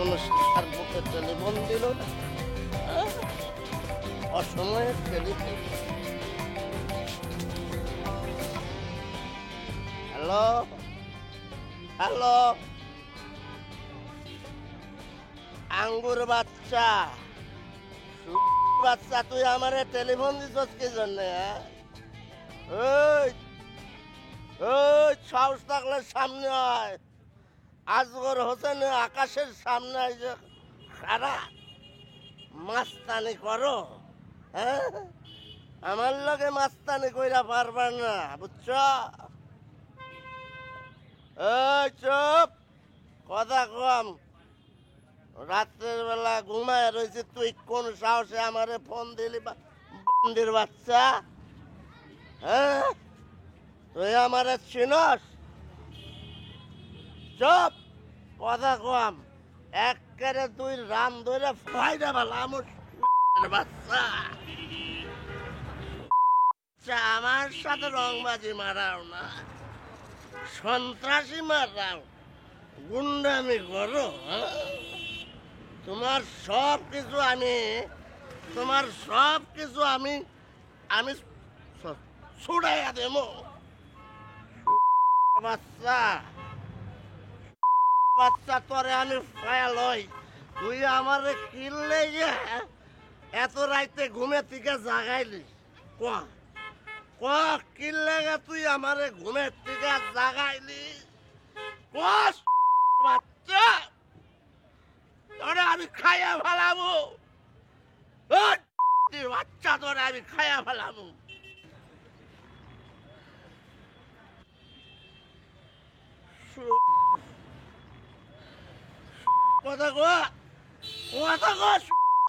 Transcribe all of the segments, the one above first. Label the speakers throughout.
Speaker 1: অনুষ্ঠান বুকে টেলিফোন দিল না, অসময়ের টেলিফোন। হ্যালো হ্যালো, আঙ্গুর বাচ্চা, বাচ্চা, তুই আমারে টেলিফোন দিছস কি জন্যে? ওই ওই সাহস থাকলে সামনে আয়। আজগর হোসেন আকাশের সামনে আইসে খারা মাস্তানি করো, হ্যাঁ? আমার লগে মাস্তানি কইরা পারবা না, বুঝছ? এই চুপ, কথা কম। রাত্রের বেলা ঘুমায় রয়েছে, তুই কোন সাহসে আমারে ফোন দিলি? বন্দির বাচ্চা, হ্যাঁ? তুই আমারে চিনস? চুপ, কথা কম। একেবারে তুই রাম ধরে ফাইদা ভালো আমার বাচ্চা। আমার সাথে রংবাজি মারাও না, সন্ত্রাসী মারাও, গুন্ডামি করো, হ্যাঁ? তোমার সব কিছু আমি আমি ছুড়াইয়া দেব। বাচ্চা বাচ্চা, তোরে আমি ফায়াল হই। তুই আমার কিনলে এত রাইতে ঘুমে থেকে জাগাইলি? ক ক কিনলে তুই আমারে ঘুমের থেকে জাগাইলি? বাচ্চা, তোরে আমি খাইয়া ফেলাবো। বাচ্চা, তোরে আমি খাইয়া ফেলাবো। কথা কো, কথা কো।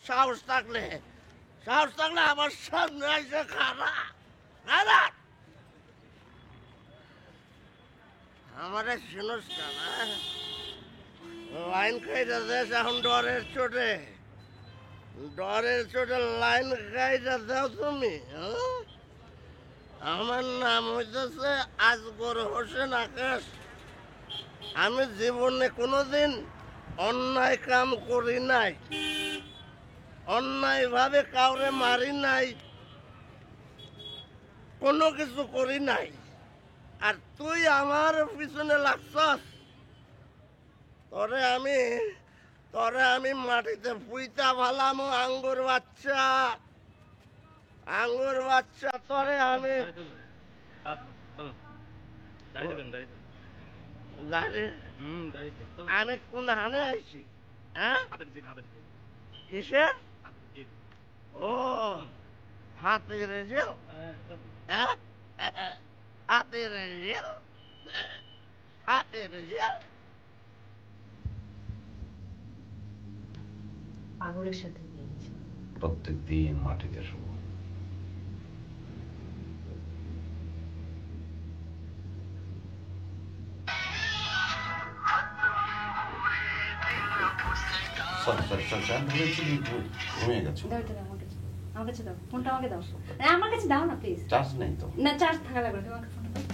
Speaker 1: সাহস থাকলে আমার সামনে আইসে খারা খারা। আমারে শুনোস না, লাইন খাইটা দেশ এখন ডরের চোটে লাইন খাইটা দাও তুমি, হ্যাঁ? আমার নাম হইতেছে আজগর হোসেন আকাশ। আমি জীবনে কোনোদিন অন্যায় কাম করি নাই, অন্যায় ভাবে কাউরে মারি নাই, কোনো কিছু করি নাই। আর তুই আমার পিছনে লাগছস। তোরে আমি মাটিতে পুইতা ভালাম। আঙ্গুর বাচ্চা, তোরে আমি আমি কোন হানে আইছি, হ্যাঁ? কিসে? ও হাতের রেজেল, হ্যাঁ? হাতের রেজেল, হাতের রেজেল।
Speaker 2: পাগলের সাথে
Speaker 3: প্রত্যেক দিন মাটিতে শুভ। ঘুমিয়ে গেছো?
Speaker 2: আমার কাছে দাও, ফোনটা আমাকে দাও। আমার কাছে দাও না প্লিজ।
Speaker 3: চার্জ নেই তো?
Speaker 2: না, চার্জ থাকা লাগবে না, তোমাকে ফোনটা দাও।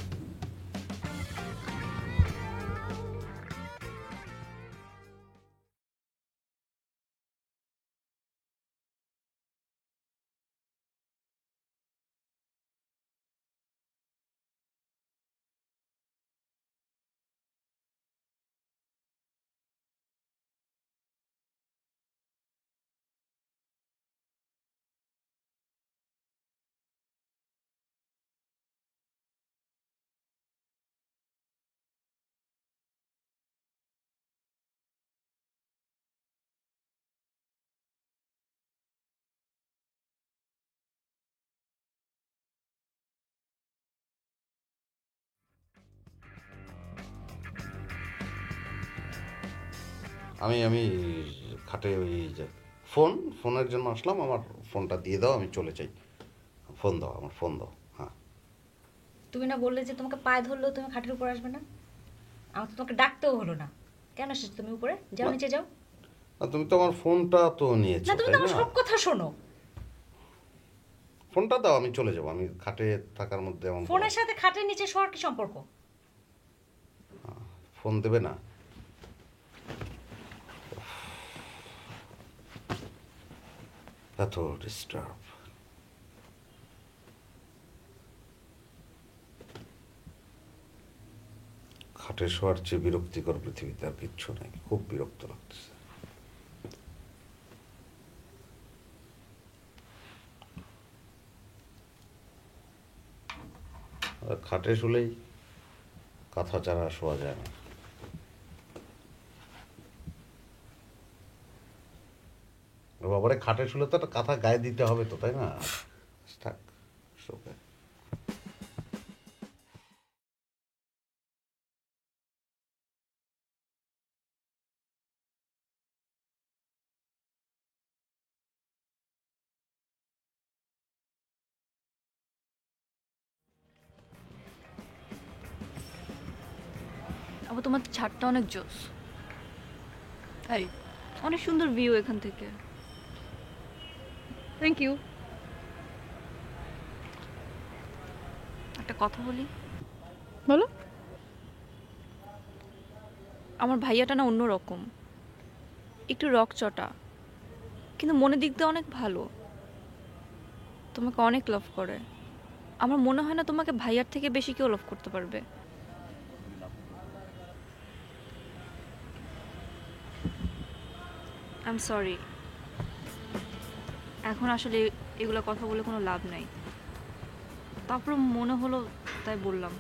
Speaker 3: আমি খাটে ওই যে ফোনের জন্য আসলাম। আমার ফোনটা দিয়ে দাও, আমি চলে যাই। ফোন দাও, আমার ফোন দাও। হ্যাঁ,
Speaker 2: তুমি না বললে যে তোমাকে পায়ে ধরলেও তুমি খাটের উপর আসবে না? আমার তো তোমাকে ডাকতেও হলো না। কেন এসেছো তুমি উপরে? যাও, নিচে যাও।
Speaker 3: তুমি তো আমার ফোনটা তো নিয়েছো,
Speaker 2: না, তুমি
Speaker 3: তাই
Speaker 2: তো আমার
Speaker 3: না?
Speaker 2: সব কথা শোনো।
Speaker 3: ফোনটা দাও, আমি চলে যাবো। আমি খাটে থাকার মধ্যে আমার
Speaker 2: ফোনের সাথে খাটের নিচে শোয়ার কি সম্পর্ক?
Speaker 3: ফোন দেবে না? এত ডিস্টার্ব। খাটে শোয়ার চেয়ে বিরক্তিকর পৃথিবীতে আর কিচ্ছু নেই, খুব বিরক্ত লাগতেছে। আর খাটে শুলেই কাঁথা ছাড়া শোয়া যায় না। বাবারে খাটে শুলে তো একটা কাঁথা গায়ে দিতে হবে তো, তাই না? থাক, শোকে।
Speaker 4: আবার তোমার ছাদটা অনেক জোস। তাই অনেক সুন্দর ভিউ এখান থেকে। Thank you. একটা কথা বলি?
Speaker 5: বলো।
Speaker 4: আমার ভাইয়াটা না অন্যরকম, একটু রকচটা, কিন্তু মনের দিক দিয়ে অনেক ভালো। তোমাকে অনেক লাভ করে। আমার মনে হয় না তোমাকে ভাইয়ার থেকে বেশি কেউ লাভ করতে পারবে। আই এম সরি, এখন আসলে এগুলো কথা বলে কোনো লাভ নাই। তারপর মনে হলো তাই বললাম।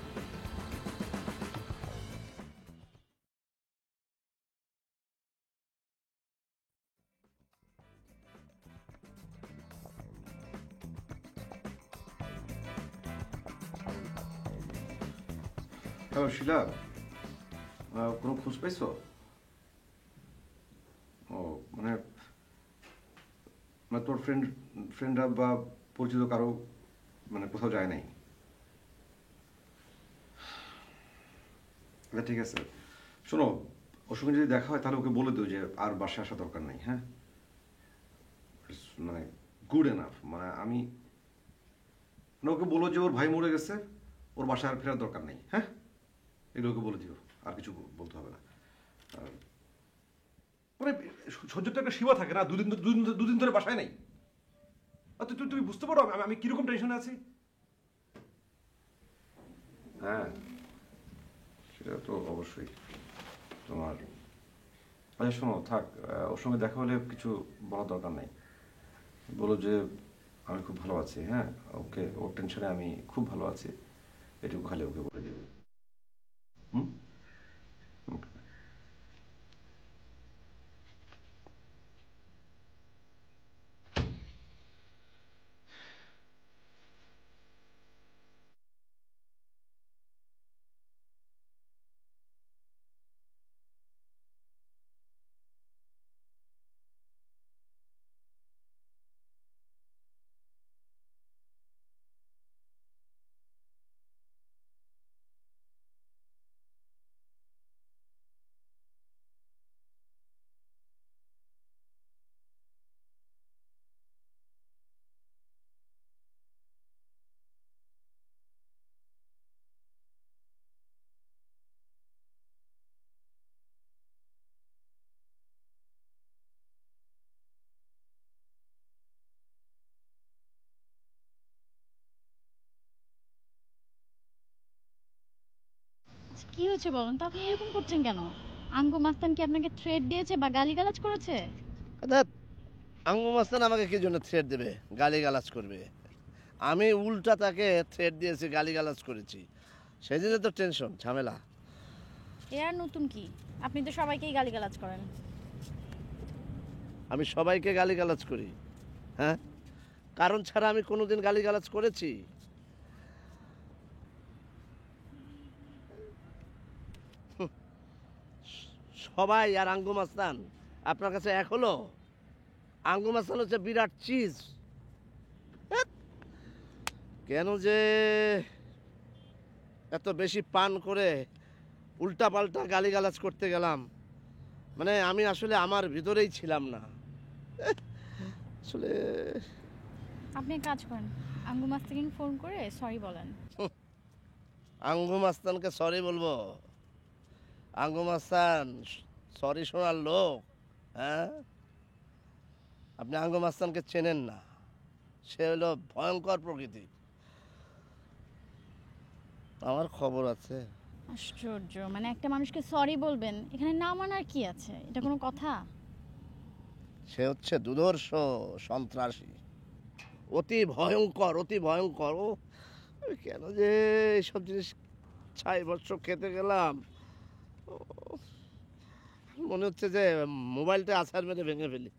Speaker 6: হ্যালো শিলা, কোনো খোঁজ পাইছো? ও মানে মানে তোর ফ্রেন্ডরা বা পরিচিত কারো মানে কোথাও যায় নাই? আচ্ছা ঠিক আছে, শোনো, ওর সঙ্গে যদি দেখা হয় তাহলে ওকে বলে দিও যে আর বাসায় আসা দরকার নেই। হ্যাঁ, মানে গুড এনাফ, মানে আমি মানে ওকে বলো যে ওর ভাই মরে গেছে, ওর বাসায় আর ফেরার দরকার নেই। হ্যাঁ, এগুলো ওকে বলে দিও, আর কিছু বলতে হবে না। মানে সহ্যটা একটা সীমা থাকে না, দুদিন ধরে বাসায় নেই। তুমি বুঝতে পারো আমি কিরকম টেনশনে আছি? হ্যাঁ, সেটা তো অবশ্যই তোমার। আচ্ছা শোনো, থাক, ওর সঙ্গে দেখা হলে কিছু বলার দরকার নেই। বলো যে আমি খুব ভালো আছি। হ্যাঁ, ওকে, ওর টেনশনে আমি খুব ভালো আছি, এটুকু খালি ওকে বলে দেবে। হুম।
Speaker 5: কি হয়েছে বলুন তো, আপনি এরকম করছেন কেন? আঙ্গু মাস্তান কি আপনাকে থ্রেট দিয়েছে বা গালিগালাজ করেছে?
Speaker 1: ধ্যাৎ, আঙ্গু মাস্তান আমাকে কি জন্য থ্রেট দেবে, গালিগালাজ করবে? আমি উল্টা তাকে থ্রেট দিয়েছি, গালিগালাজ করেছি, সেই জন্য তো টেনশন ঝামেলা।
Speaker 5: এ আর নতুন কি? আপনি তো সবাইকেই গালিগালাজ করেন।
Speaker 1: আমি সবাইকে গালিগালাজ করি? হ্যাঁ, কারণ ছাড়া আমি কোনোদিন গালিগালাজ করেছি? সবাই আর আঙ্গু মাস্তান আপনার কাছে এক হলো? আঙ্গু মাস্তান হচ্ছে বিরাট চিজ। কেন যে এত বেশি পান করে উল্টা পাল্টা গালিগালাজ করতে গেলাম, মানে আমি আসলে আমার ভিতরেই ছিলাম না আসলে।
Speaker 5: আপনি এক কাজ করেন, আঙ্গু মাস্তানকে ফোন করে সরি বলেন।
Speaker 1: আঙ্গু মাস্তানকে সরি বলবো? আঙ্গু মাস্তান সরি শোনার লোক? হ্যাঁ, আপনি আঙ্গু মাস্তানকে চেনেন না, সে হলো ভয়ঙ্কর প্রকৃতি। আমার খবর আছে।
Speaker 5: আশ্চর্য, মানে একটা মানুষকে সরি বলবেন, এখানে না মানার কি আছে? এটা কোনো কথা?
Speaker 1: সে হচ্ছে দুর্ধর্ষ সন্ত্রাসী, অতি ভয়ঙ্কর, অতি ভয়ঙ্কর। ও আমি কেন যে এইসব জিনিস 6 বছর খেতে গেলাম, ও, মনে হচ্ছে যে মোবাইলটা আছাড় মেরে ভেঙে ফেলি।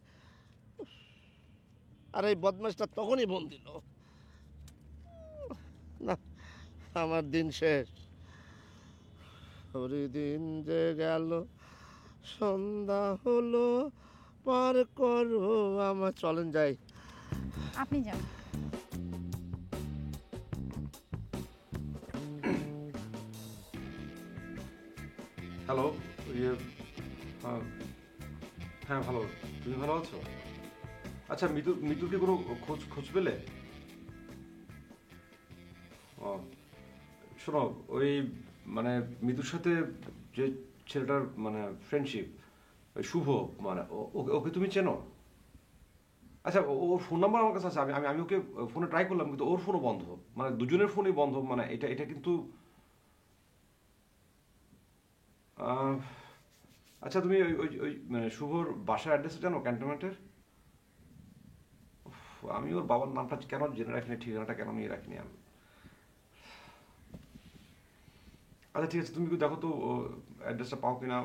Speaker 1: আর এই বদমাশটা তখনই ফোন দিল। না, আমার দিন শেষ। ওই দিন যে গেল, সন্ধ্যা হলো, পার করো আমার। চলেন যাই।
Speaker 5: আপনি যান।
Speaker 6: হ্যালো, ইয়ে হ্যাঁ ভালো। তুমি ভালো আছো? আচ্ছা, মৃত্যুর কি কোনো খোঁজ পেলে? ও শোনো, ওই মানে মৃত্যুর সাথে যে ছেলেটার মানে ফ্রেন্ডশিপ, ওই শুভ, মানে ওকে তুমি চেনো? আচ্ছা, ওর ফোন নাম্বার আমার কাছে আছে। আমি ওকে ফোনে ট্রাই করলাম, কিন্তু ওর ফোনও বন্ধ, মানে দুজনের ফোনই বন্ধ। মানে এটা কিন্তু আচ্ছা, তুমি ওই ওই ওই মানে শুভর বাসার অ্যাড্রেসটা জানো, ক্যান্টনমেন্টের? আমি ওর বাবার নামটা কেন জেনে রাখিনি, ঠিকানাটা কেন নিয়ে রাখিনি আমি। আচ্ছা ঠিক আছে, তুমি একটু দেখো তো অ্যাড্রেসটা পাও কিনা,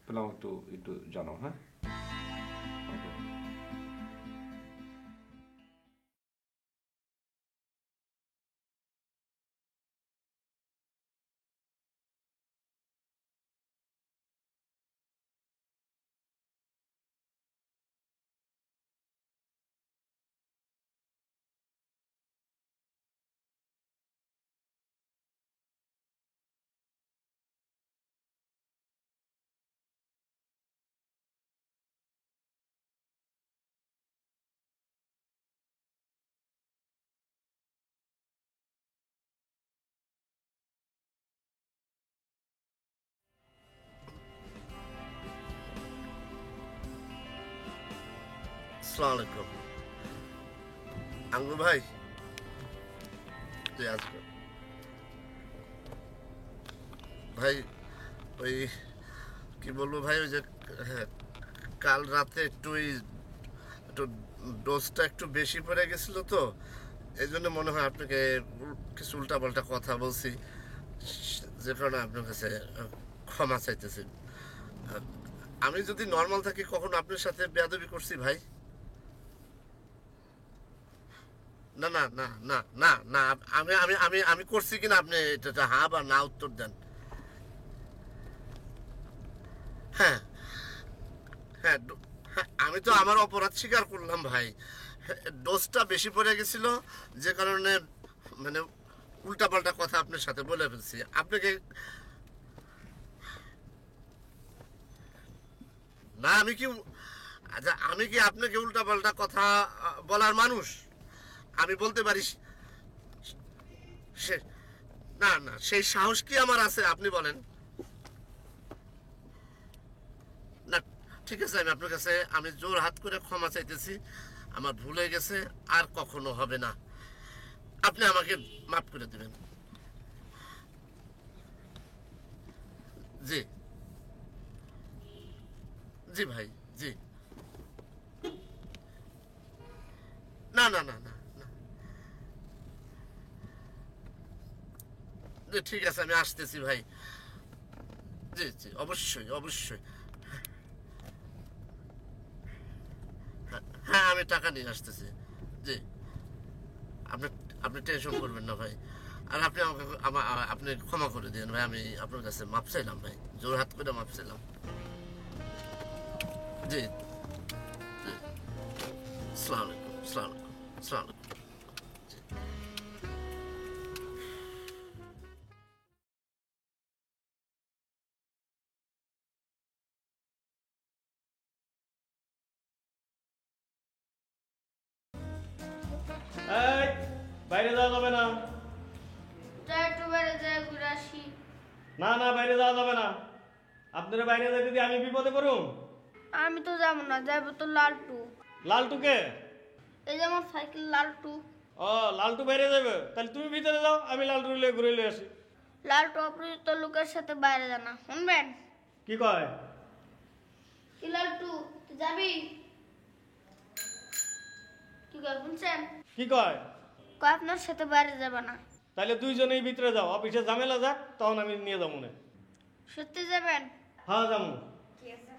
Speaker 6: পেলাম একটু একটু জানাও। হ্যাঁ, ওকে।
Speaker 1: আসসালামু আলাইকুম আঙ্গু ভাই। জি আসবো ভাই। ওই কি বলবো ভাই, ওই যে হ্যাঁ, কাল রাতে একটু ডোজটা একটু বেশি পড়ে গেছিল তো, এই জন্য মনে হয় আপনাকে কিছু উল্টাপাল্টা কথা বলছি, যে কারণে আপনার কাছে ক্ষমা চাইতেছি। আমি যদি নর্মাল থাকি, কখনো আপনার সাথে বেয়াদবি করছি ভাই? না না না না না না, আমি আমি আমি আমি করছি কিনা আপনি এটা হ্যাঁ বা না উত্তর দেন। হ্যাঁ হ্যাঁ, হ্যাঁ, আমি তো আমার অপরাধ স্বীকার করলাম ভাই। ডোজটা বেশি পড়ে গেছিল, যে কারণে মানে উল্টাপাল্টা কথা আপনার সাথে বলে ফেলছি আপনাকে। না আমি কি, আচ্ছা আমি কি আপনাকে উল্টাপাল্টা কথা বলার মানুষ? আমি বলতে পারি সে, না না, সেই সাহস কি আমার আছে আপনি বলেন? না ঠিক আছে, আমি আপনার কাছে আমি জোর হাত করে ক্ষমা চাইতেছি, আমার ভুল হয়ে গেছে, আর কখনো হবে না। আপনি আমাকে মাফ করে দেবেন। জি জি ভাই, জি। না না না না না, জি ঠিক আছে, আমি আসতেছি ভাই। জি জি, অবশ্যই অবশ্যই। হ্যাঁ, আমি টাকা নিয়ে আসতেছি। জি, আপনি আপনি টেনশন করবেন না ভাই। আর আপনি আমাকে আপনি ক্ষমা করে দিন ভাই, আমি আপনার কাছে মাপ চাইলাম ভাই, জোর হাত করে মাপ চাইলাম। জি জি, আসসালামু আলাইকুম, আসসালামু আলাইকুম, আসসালামু আলাইকুম।
Speaker 7: এই, বাইরে যাওয়া যাবে না।
Speaker 8: যা একটু বাইরে যায় ঘুরে আসি।
Speaker 7: না না, বাইরে যাওয়া যাবে না। আপনারা বাইরে যাইতে দিয়ে আমি বিপদে পড়ুম।
Speaker 8: আমি তো যাবো না, যাবো তো লালটু।
Speaker 7: লালটুকে?
Speaker 8: এই যে আমার সাইকেল লালটু।
Speaker 7: ও, লালটু বাইরে যাবে, তাহলে তুমি ভিতরে যাও, আমি লালটু লিয়ে ঘুরে লিয়ে আসি।
Speaker 8: লালটু অপরিচিত লোকের সাথে বাইরে জানা, শুনবেন?
Speaker 7: কি কয়?
Speaker 8: কি লালটু, তুই যাবি? কি কয় শুনছেন?
Speaker 7: কি কয়?
Speaker 8: কয় আপনার সাথে বাইরে যাবে না।
Speaker 7: তাহলে দুইজনেই ভিতরে যাও, অফিসে ঝামেলা যাক, তখন আমি নিয়ে যাবো মনে।
Speaker 8: সত্যি যাবেন?
Speaker 7: হ্যাঁ যাবো।
Speaker 2: ঠিক আছে